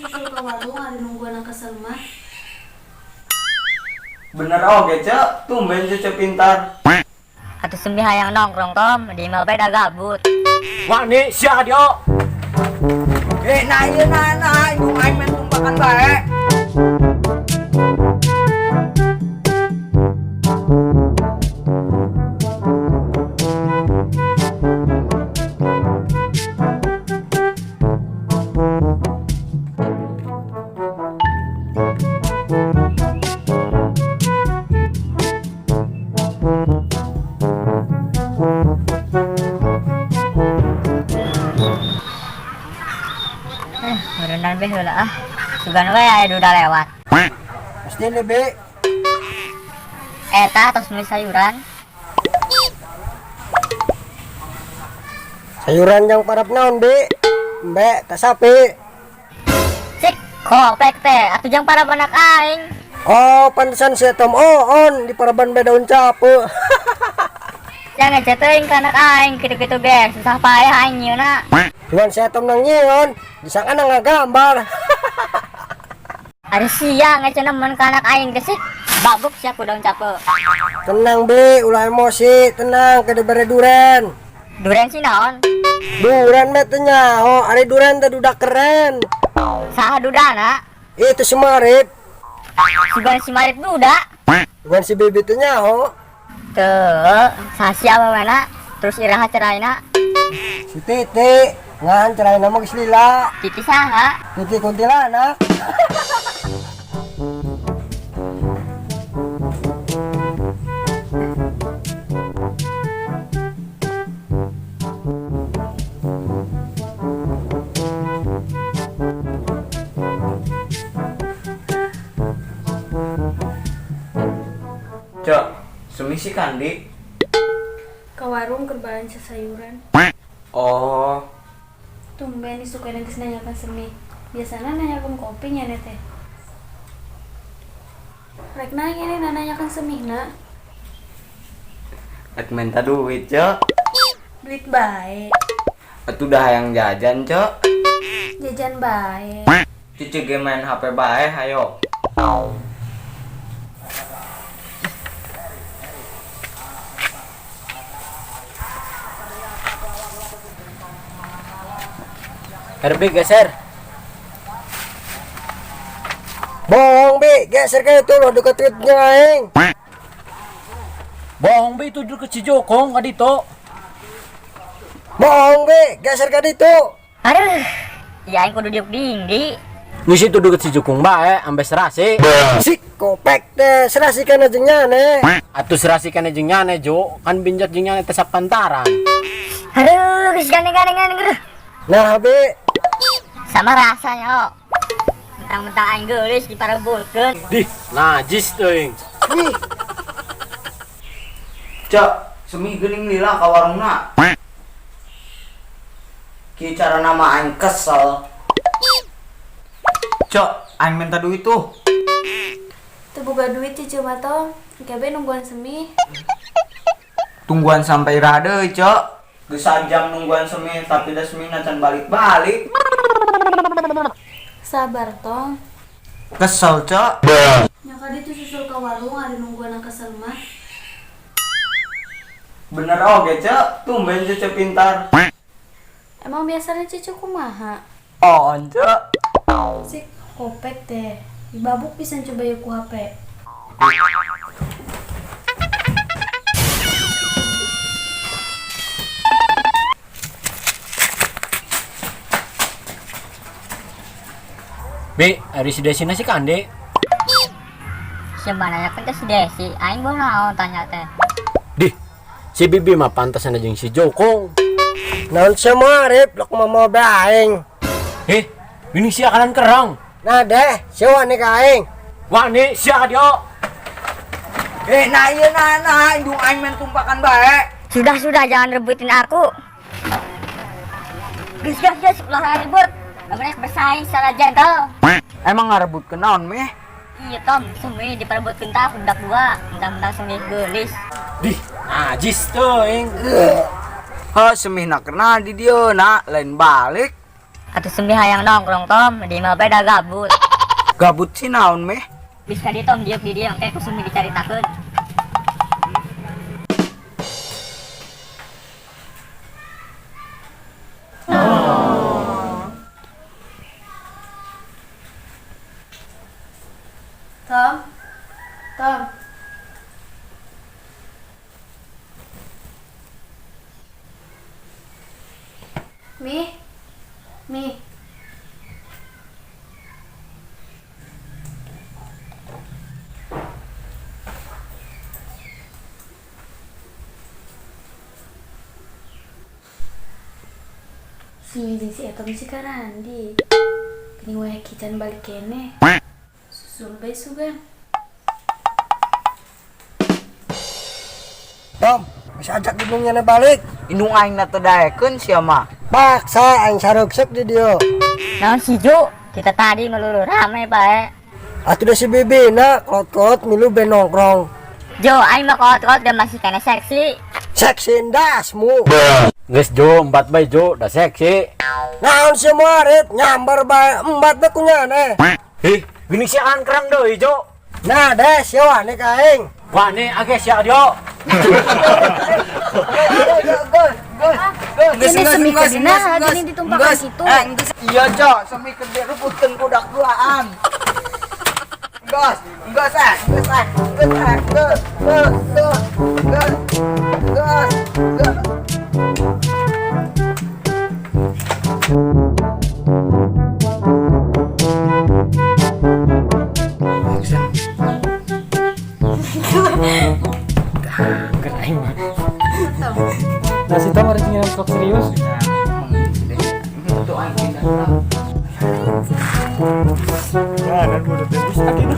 susul ke warung ada nungguan yang kesel mah. Bener oke cek, tumben cucu pintar. Atuh semi hayang nongkrong tom di imah beda gabut. Wah nih sia dia. Nah ieu na indung aing men tumbakan bae. Berenang be heula ah. Sugan we aya duda lewat. Pasti nih be. Eta tos beli sayuran. Sayuran yang parap naon be? Mbak, tak sapi. Cik, kopek teh atuh jang para anak aing. Oh, pantesan si Tom on di paraban be daun capu. Jangan ngeceteing ka anak aing kitu-kitu be, susah payah aing nyeuna. Cuman si Tom nang nyion, disangka nang ngagambar. Ada siang ngecena mun ka anak aing gesik. Babuk sia ku daun cape. Tenang be, ulah emosi, tenang kada bare duren. Duren si naon? Duren metenya, oh ari duren teh duda keren. Saha dudana? Itu si Marip, Sugan si Marip duda. bukan si bibitnya, oh. Tuh, sasia mana? Terus iraha ceraina. Si Titi, ngan cerai nama geus lila. Titi saha? Titi kuntilanak. Cok, semi si Kandi. Ke warung kerbalan sayuran. Oh, Tumben disukain geus nanyakan semi. Biasana nanyakan kopi nya teh. Rek nanya nih nanyakan semihna. rek minta duit cok. Duit bae, Atuh dah yang jajan cok. jajan bae. Cucu ge main HP bae, hayo. Herbi geser. Bohong be, geser kayak itu lo deket-deketnya aing. Bohong be itu ke Cijokong ka dito. Bohong be, geser ka ditu. Aduh, ya aing kudu diuk dingdi. Ngisi tuh deket Cijokong bae ambe serasi. Si kopek teh, serasikan aja nyane. Atuh serasi kana jeung nyane Jo, kan binjat jeung nyane teh sapantaran. Aduh, geus gandeng-gandengan geuh. Nah be, Sama rasanya, oh. Mentang-mentang aing geulis diparebulkeun. Dih, najis teuing. ih, Cok, semi geuning lila ka warungna. Ki cara nama aing kesel. Cok, aing minta duit tuh. Teu boga duit cici mah tong. Kebe nungguan semi. Tungguan sampai rada cok. Geus jam nungguan semi tapi da semi can balik-balik. Sabar tong. Kesel cok. Nya kadi tuh susul ke warung ada nungguan yang kesel mah. Bener oke cok, tumben cucu pintar. Emang biasanya cici kumaha? Oh cok. Sik kopek teh. Babuk pisan coba ya ku HP. Be, ari si Desi nasi Kandi. Siapa nanya kan si Desi, aing baru naon tanya teh. Dih, si Bibi mah pantasan jeung si Jokong. naon si Marip, lok mama be aing. Ini sia kanan kerang. Nah deh, siapa nih ka aing? Wah nih sia dia. Nah ieu na indung aing men tumbakan bae. Sudah jangan rebutin aku. Gus, ulah ribut. Namanya bersaing secara gentle. Emang ngarebut ke naon meh? Iya Tom, sumi diperebutkeun tah budak dua, mentang-mentang sumi geulis. Dih, najis teuing. Oh semih nak kena di dia nak lain balik. Atuh semi hayang nongkrong Tom, di mah beda gabut. Gabut sih naon meh? Bisa di Tom dieu di dieu engke ku semi dicaritakeun. Tom, Tom. Mi. Si jeung si eta misi karandi. Geuning wae kican balik kene. Susul bae sugan. Tom, bisa ajak indungnya balik. Indung aing na teu daekeun sia mah. Paksa aing saregsek di dia. Naon si Jo? Kita tadi melulu rame bae. Atuh da si bebena klot-klot milu be nongkrong. Jo, aing mah kot-kot dan masih kena seksi. Seksi endasmu. Geus Jo, embat bae Jo, da seksi. Naon si muarit nyambar bae embat be kunyane. Gini si angkrang deui Jo. Nah, deh siawane ka aing. Wane age sia Jo. Ini semi kedina, gini ditumpahkan situ. Iya, Cok, semi gede rebutkeun budak duaan. Gas, gas. Nah, si Tom harus ngirim vlog serius. Itu aing pindah. Nah, dan bodoh tebus akhirnya.